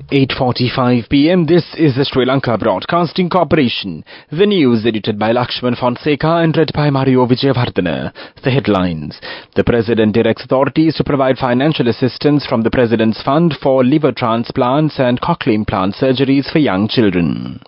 8:45 p.m. This is the Sri Lanka Broadcasting Corporation. The news edited by Lakshman Fonseca and read by Mario Vijayavardhana. The headlines. The President directs authorities to provide financial assistance from the President's Fund for liver transplants and cochlear implant surgeries for young children.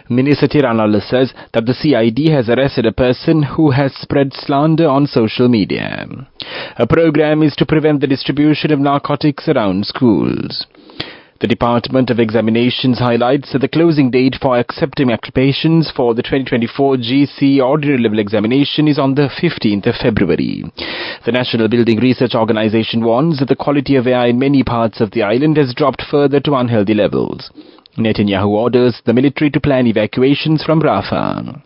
Minister Tiranala says that the CID has arrested a person who has spread slander on social media. A program is to prevent the distribution of narcotics around schools. The Department of Examinations highlights that the closing date for accepting applications for the 2024 GC Ordinary Level Examination is on the 15th of February. The National Building Research Organization warns that the quality of air in many parts of the island has dropped further to unhealthy levels. Netanyahu orders the military to plan evacuations from Rafah.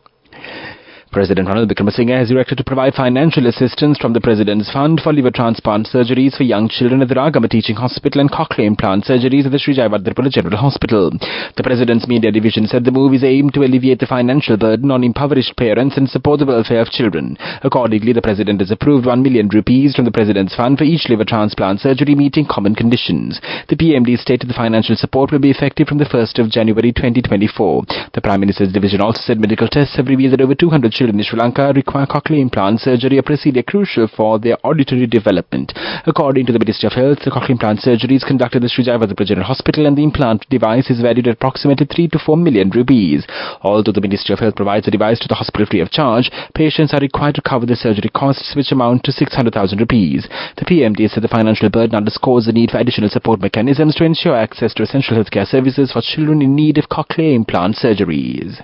President Ranil Wickremesinghe has directed to provide financial assistance from the President's Fund for liver transplant surgeries for young children at the Ragama Teaching Hospital and cochlear implant surgeries at the Sri Jayawardhanapura General Hospital. The President's Media Division said the move is aimed to alleviate the financial burden on impoverished parents and support the welfare of children. Accordingly, the President has approved 1 million rupees from the President's Fund for each liver transplant surgery meeting common conditions. The PMD stated the financial support will be effective from the 1st of January 2024. The Prime Minister's division also said medical tests have revealed that over 200 children in Sri Lanka require cochlear implant surgery, a procedure crucial for their auditory development. According to the Ministry of Health, the cochlear implant surgery is conducted at the Sri Jayawardhanapura General Hospital and the implant device is valued at approximately 3 to 4 million rupees. Although the Ministry of Health provides the device to the hospital free of charge, patients are required to cover the surgery costs, which amount to 600,000 rupees. The PMD said the financial burden underscores the need for additional support mechanisms to ensure access to essential healthcare services for children in need of cochlear implant surgeries.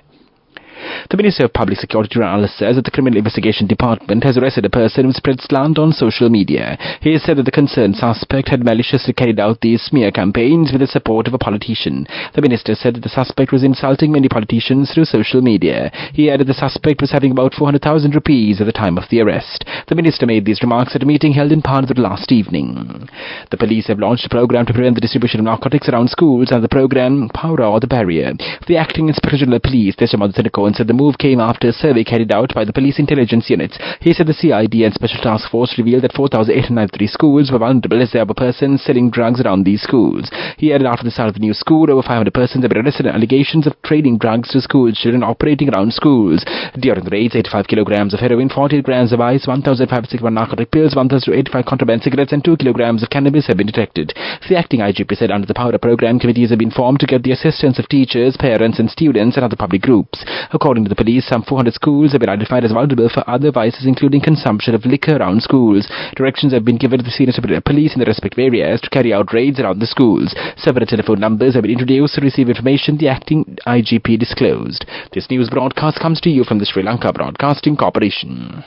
The Minister of Public Security Tiranala says that the Criminal Investigation Department has arrested a person who spread slander on social media. He has said that the concerned suspect had maliciously carried out these smear campaigns with the support of a politician. The Minister said that the suspect was insulting many politicians through social media. He added the suspect was having about 400,000 rupees at the time of the arrest. The Minister made these remarks at a meeting held in Panadura last evening. The police have launched a program to prevent the distribution of narcotics around schools and the program Power or the Barrier. The Acting Inspector General of Police, Deshamad Senekon, said the move came after a survey carried out by the police intelligence units. He said the CID and Special Task Force revealed that 4,893 schools were vulnerable as there were persons selling drugs around these schools. He added after the start of the new school, over 500 persons have been arrested on allegations of trading drugs to school children operating around schools. During the raids, 85 kilograms of heroin, 48 grams of ice, 1,561 narcotic pills, 1,085 contraband cigarettes and 2 kilograms of cannabis have been detected. The acting IGP said under the Powder Program, committees have been formed to get the assistance of teachers, parents and students and other public groups. According to the police, some 400 schools have been identified as vulnerable for other vices, including consumption of liquor around schools. Directions have been given to the senior police in the respective areas to carry out raids around the schools. Several telephone numbers have been introduced to receive information, the acting IGP disclosed. This news broadcast comes to you from the Sri Lanka Broadcasting Corporation.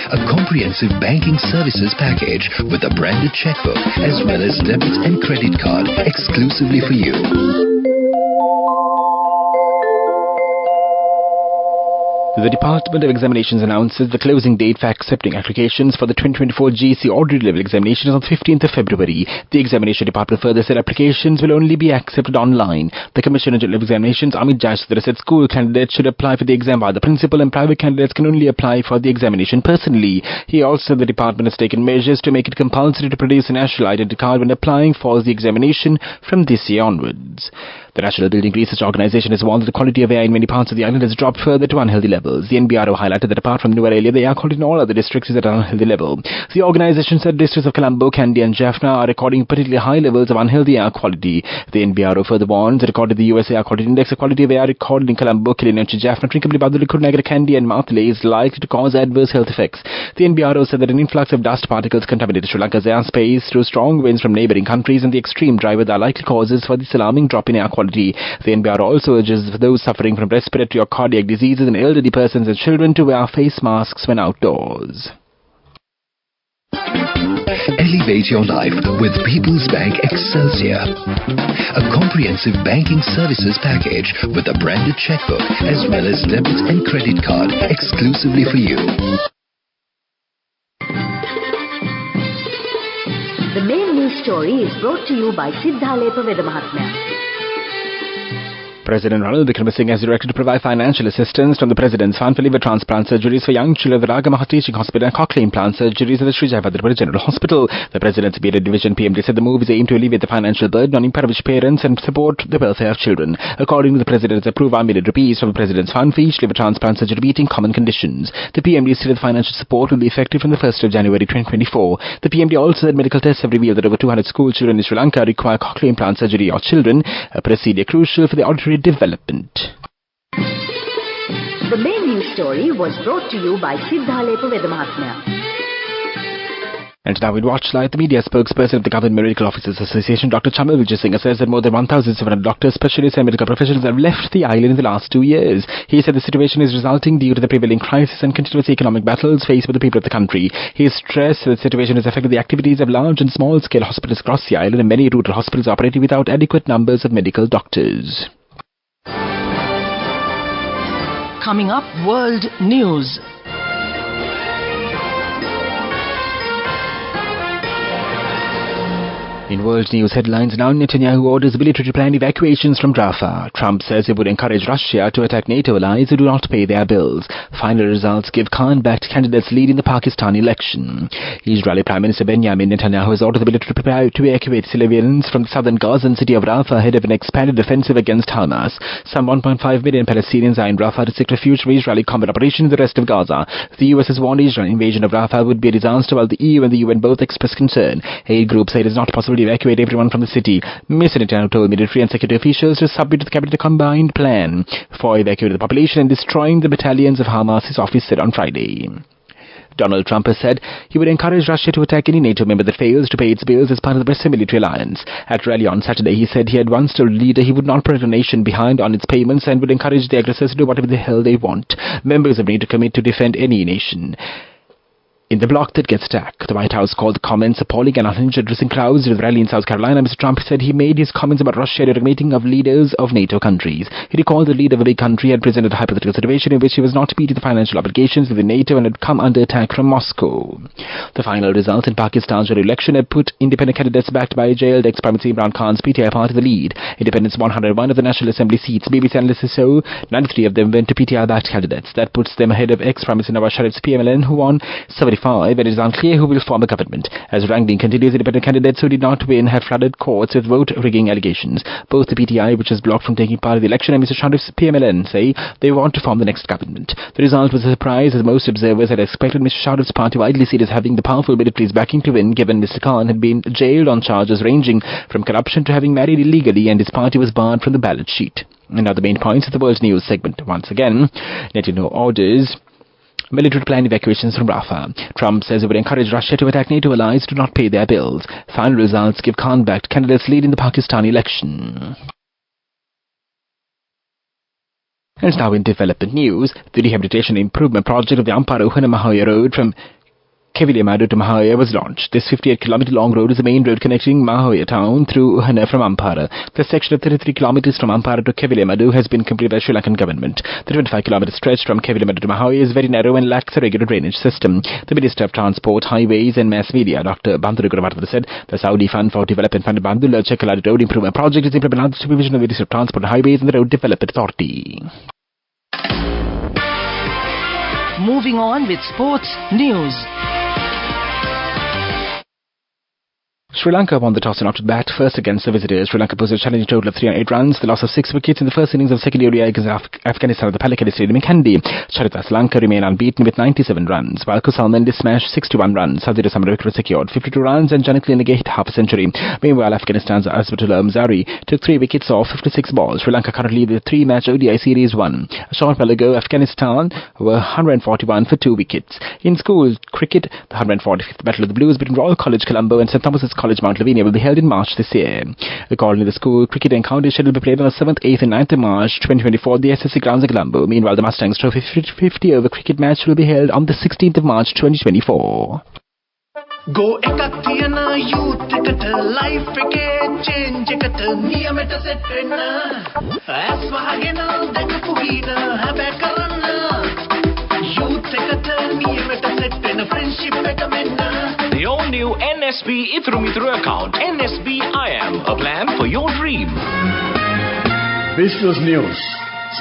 A comprehensive banking services package with a branded checkbook as well as debit and credit card exclusively for you. The Department of Examinations announces the closing date for accepting applications for the 2024 GC Ordinary Level Examination is on the 15th of February. The Examination Department further said applications will only be accepted online. The Commissioner General of Examinations, Amit Jayasudhara, said school candidates should apply for the exam via the principal and private candidates can only apply for the examination personally. He also said the department has taken measures to make it compulsory to produce a national identity card when applying for the examination from this year onwards. The National Building Research Organization has warned that the quality of air in many parts of the island has dropped further to unhealthy levels. The NBRO highlighted that apart from Nuwara, the air quality in all other districts is at an unhealthy level. The organization said districts of Colombo, Kandy and Jaffna are recording particularly high levels of unhealthy air quality. The NBRO further warned that according to the US Air Quality Index, the quality of air recorded in Colombo, Kilinochchi, Jaffna, drinkably above the liquid Niagara, Kandy and Matale is likely to cause adverse health effects. The NBRO said that an influx of dust particles contaminated Sri Lanka's airspace through strong winds from neighbouring countries and the extreme dry weather are likely causes for this alarming drop in air quality. The NBRO also urges those suffering from respiratory or cardiac diseases and elderly persons and children to wear face masks when outdoors. Elevate your life with People's Bank Excelsior. A comprehensive banking services package with a branded checkbook as well as debit and credit card exclusively for you. The main news story is brought to you by Sinhala Veda Mahatmya. President Ranil Wickremesinghe has directed to provide financial assistance from the President's Fund for liver transplant surgeries for young children at the Ragamaha Teaching Hospital and cochlear implant surgeries at the Sri Jayavardhanapura General Hospital. The President's immediate division PMD said the move is aimed to alleviate the financial burden on impoverished parents and support the welfare of children. According to the President, it's approved ₹1 million from the President's Fund for each liver transplant surgery meeting common conditions. The PMD stated the financial support will be effective from the 1st of January 2024. The PMD also said medical tests have revealed that over 200 school children in Sri Lanka require cochlear implant surgery or children, a procedure crucial for the auditory development. The main news story was brought to you by Sinhala Vedamahatmya. And now in Watchlight, the media spokesperson of the Government Medical Officers Association, Dr. Chamal Vijayasinghe, says that more than 1,700 doctors, specialists and medical professionals have left the island in the last 2 years. He said the situation is resulting due to the prevailing crisis and continuous economic battles faced by the people of the country. He stressed that the situation has affected the activities of large and small-scale hospitals across the island, and many rural hospitals operating without adequate numbers of medical doctors. Coming up, World News. In world news headlines now, Netanyahu orders military to plan evacuations from Rafah. Trump says he would encourage Russia to attack NATO allies who do not pay their bills. Final results give Khan-backed candidates lead in the Pakistani election. Israeli Prime Minister Benjamin Netanyahu has ordered the military to prepare to evacuate civilians from the southern Gazan city of Rafah ahead of an expanded offensive against Hamas. Some 1.5 million Palestinians are in Rafah to seek refuge from Israeli combat operations in the rest of Gaza. The US has warned Israel's invasion of Rafah would be a disaster, while the EU and the UN both expressed concern. Aid groups say it is not possible to evacuate everyone from the city. Mr. Netanyahu told military and security officials to submit to the cabinet a combined plan for evacuating the population and destroying the battalions of Hamas, his office said on Friday. Donald Trump has said he would encourage Russia to attack any NATO member that fails to pay its bills as part of the Western military alliance. At a rally on Saturday, he said he had once told a leader he would not put a nation behind on its payments and would encourage the aggressors to do whatever the hell they want. Members of NATO commit to defend any nation in the bloc that gets attacked. The White House called the comments appalling and unhinged, addressing crowds at the rally in South Carolina. Mr. Trump said he made his comments about Russia during a meeting of leaders of NATO countries. He recalled the leader of a big country had presented a hypothetical situation in which he was not meeting the financial obligations within NATO and had come under attack from Moscow. The final results in Pakistan's general election had put independent candidates backed by jailed ex-Prime Minister Imran Khan's PTI party the lead. Independents 101 of the National Assembly seats. BBC analysts say so 93 of them went to PTI-backed candidates. That puts them ahead of ex-Prime Minister Nawaz Sharif's PMLN, who won 75, and it is unclear who will form a government. As wrangling continues, independent candidates who did not win have flooded courts with vote-rigging allegations. Both the PTI, which was blocked from taking part in the election, and Mr. Sharif's PMLN say they want to form the next government. The result was a surprise, as most observers had expected Mr. Sharif's party, widely seen as having the powerful military's backing to win, given Mr. Khan had been jailed on charges ranging from corruption to having married illegally, and his party was barred from the ballot sheet. And now the main points of the world news segment. Once again, Netanyahu orders military to plan evacuations from Rafah. Trump says he would encourage Russia to attack NATO allies to not pay their bills. Final results give Khan-backed candidates lead in the Pakistani election. And now in development news, the rehabilitation improvement project of the Ampara-Uhana-Mahoya road from Kevilemadu to Mahoya was launched. This 58-kilometer-long road is the main road connecting Mahoya town through Uhana from Ampara. The section of 33 kilometers from Ampara to Kevilemadu has been completed by Sri Lankan government. The 25-kilometer stretch from Kevilemadu to Mahoya is very narrow and lacks a regular drainage system. The Minister of Transport, Highways and Mass Media, Dr. Bandulu Guravardhana, said the Saudi Fund for Development Fund Bandulu Chekaladi Road Improvement Project is implemented under the supervision of the Minister of Transport and Highways and the Road Development Authority. Moving on with sports news. Sri Lanka won the toss and opted to bat first against the visitors. Sri Lanka posted a challenging total of 308 runs, the loss of 6 wickets in the first innings of second ODI against Afghanistan at the Pallekele Stadium in Kandy. Charita Sri Lanka remained unbeaten with 97 runs, while Kusal Mendis smashed 61 runs. Sadira Samarawickrama secured 52 runs and Janik Linege hit half a century. Meanwhile, Afghanistan's Azmatullah Mzari took 3 wickets off 56 balls. Sri Lanka currently lead the 3-match ODI series 1. A short while ago, Afghanistan were 141 for 2 wickets. In school cricket, the 145th Battle of the Blues between Royal College Colombo and St Thomas's College Mount Lavinia will be held in March this year. According to the school, cricket encounter is scheduled to be played on the 7th, 8th and 9th of March 2024 at the SSC grounds in Colombo. Meanwhile, the Mustangs Trophy 50-over cricket match will be held on the 16th of March 2024. Go ekakiyana youth eකට life එකේ change එකට නියමෙට set වෙන්න ඇස් වහගෙන දැකපු හීන හැබැ කරන්න youth එකට නියමෙට set වෙන friendship එක මෙන්න. The all-new NSB Ithru Mithru account, NSB I Am, a plan for your dream. Business News,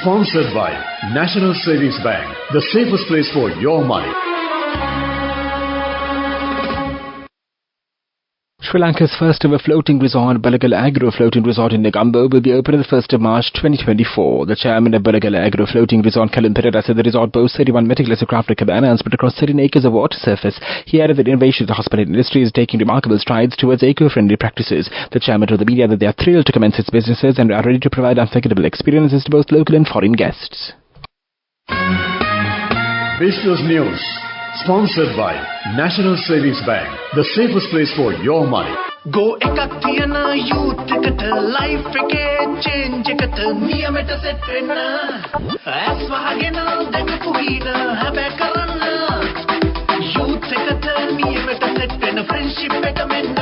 sponsored by National Savings Bank, the safest place for your money. Sri Lanka's first ever floating resort, Balagal Agro Floating Resort in Negombo, will be open on the 1st of March 2024. The chairman of Balagal Agro Floating Resort, Kalan Perera, said the resort boasts 31 meticulously crafted cabanas spread across 13 acres of water surface. He added that innovation of the hospitality industry is taking remarkable strides towards eco-friendly practices. The chairman told the media that they are thrilled to commence its businesses and are ready to provide unforgettable experiences to both local and foreign guests. Business News, sponsored by National Savings Bank, the safest place for your money. Go ekak thiyana youth eකට life එකේ change එකට නියමෙට set වෙන්න ඇස් වහගෙන දැකපු හීන හැබැයි කරන්න youth එකට නියමෙට set වෙන්න friendship එක මෙන්න.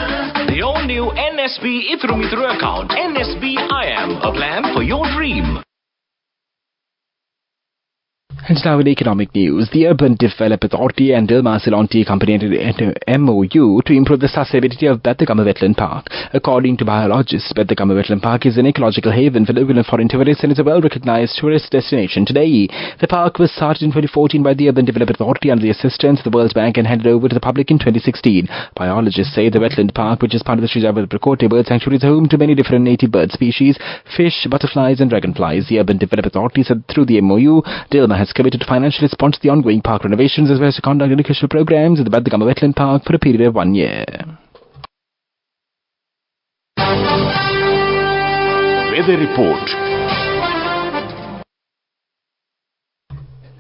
The all-new NSB Ithru Mithru account. NSB IAM, a plan for your dream. And now in economic news, the Urban Development Authority and Dilma Silonti Company entered an MOU to improve the sustainability of Bathagama Wetland Park. According to biologists, Bathagama Wetland Park is an ecological haven for local and foreign tourists and is a well-recognized tourist destination today. The park was started in 2014 by the Urban Development Authority under the assistance of the World Bank and handed over to the public in 2016. Biologists say the wetland park, which is part of the Sri Javalprakote Bird Sanctuary, is home to many different native bird species, fish, butterflies and dragonflies. The Urban Development Authority said through the MOU, Dilma has committed to financially sponsor the ongoing park renovations as well as to conduct educational programs at the Bathagama Wetland Park for a period of 1 year. Weather report.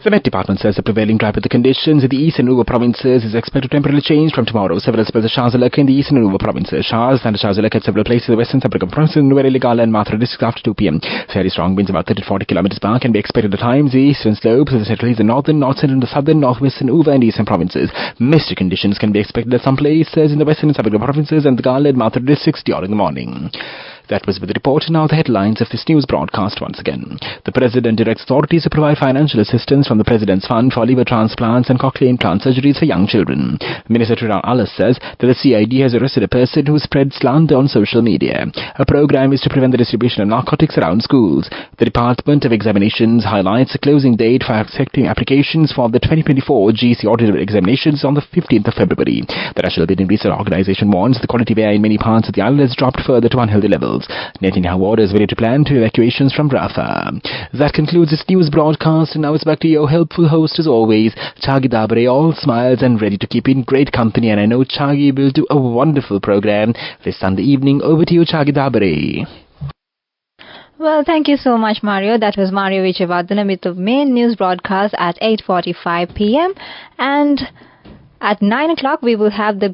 The Met Department says the prevailing dry weather conditions in the east and Uva provinces is expected to temporarily change from tomorrow. Several spells of showers will occur in the east and Uva provinces. Showers and showers will occur at several places in the western Sabrakam province and Nuwara Ligala and Mathura districts after 2 p.m. Fairly strong winds about 30 to 40 kilometers per hour can be expected at times. The eastern slopes of the central east and northern, north central and the southern, northwestern Uva and eastern provinces. Misty conditions can be expected at some places in the western and Sabrakam provinces and the Gala and Mathura districts during the morning. That was with the report. Now the headlines of this news broadcast once again. The President directs authorities to provide financial assistance from the President's Fund for liver transplants and cochlear implant surgeries for young children. Minister Triran Alas says that the CID has arrested a person who spread slander on social media. A program is to prevent the distribution of narcotics around schools. The Department of Examinations highlights the closing date for accepting applications for the 2024 GC auditor examinations on the 15th of February. The National Bid and Research Organization warns the quality of air in many parts of the island has dropped further to unhealthy levels. Netanyahu orders ready to plan to evacuations from Rafah. That concludes this news broadcast, and now it's back to your helpful host as always, Chagi Dabre, all smiles and ready to keep in great company, and I know Chagi will do a wonderful program this Sunday evening. Over to you, Chagi Dabre. Well, thank you so much, Mario. That was Mario Vichevardhana with the main news broadcast at 8:45 p.m. and at 9 o'clock we will have the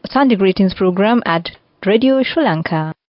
Sunday Greetings program at Radio Sri Lanka.